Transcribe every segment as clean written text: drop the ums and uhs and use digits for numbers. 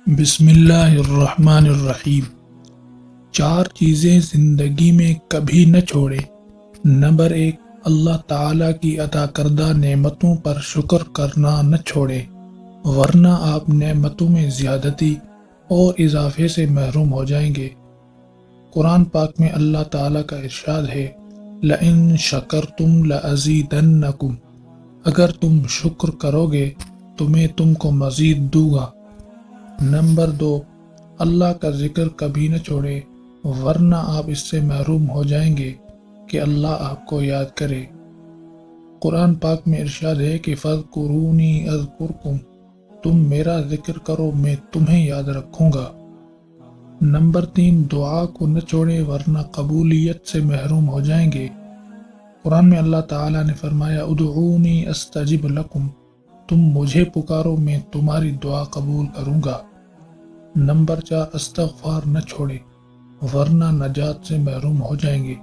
بسم اللہ الرحمن الرحیم۔ 4 چیزیں زندگی میں کبھی نہ چھوڑے۔ نمبر 1، اللہ تعالیٰ کی عطا کردہ نعمتوں پر شکر کرنا نہ چھوڑے، ورنہ آپ نعمتوں میں زیادتی اور اضافے سے محروم ہو جائیں گے۔ قرآن پاک میں اللہ تعالیٰ کا ارشاد ہے، لَإِن شَكَرْتُمْ لَأَزِيدَنَّكُمْ، اگر تم شکر کرو گے تو میں تم کو مزید دوں گا۔ نمبر 2، اللہ کا ذکر کبھی نہ چھوڑے، ورنہ آپ اس سے محروم ہو جائیں گے کہ اللہ آپ کو یاد کرے۔ قرآن پاک میں ارشاد ہے کہ فَاذْكُرُونِي أَذْكُرْكُمْ، تم میرا ذکر کرو میں تمہیں یاد رکھوں گا۔ نمبر 3، دعا کو نہ چھوڑے ورنہ قبولیت سے محروم ہو جائیں گے۔ قرآن میں اللہ تعالیٰ نے فرمایا، ادعونی استجب لکم، تم مجھے پکارو میں تمہاری دعا قبول کروں گا۔ نمبر 4، استغفار نہ چھوڑے ورنہ نجات سے محروم ہو جائیں گے۔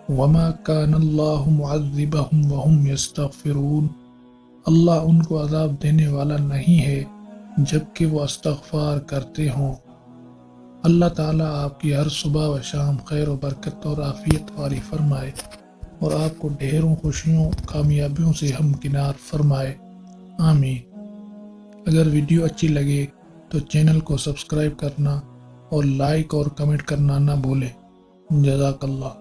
وما کان اللہ معذبہم وہم یستغفرون، اللہ ان کو عذاب دینے والا نہیں ہے جبکہ وہ استغفار کرتے ہوں۔ اللہ تعالیٰ آپ کی ہر صبح و شام خیر و برکت اور عافیت والی فرمائے اور آپ کو ڈھیروں خوشیوں کامیابیوں سے ہمکنار فرمائے، آمین۔ اگر ویڈیو اچھی لگے تو چینل کو سبسکرائب کرنا اور لائک اور کمنٹ کرنا نہ بھولیں۔ جزاک اللہ۔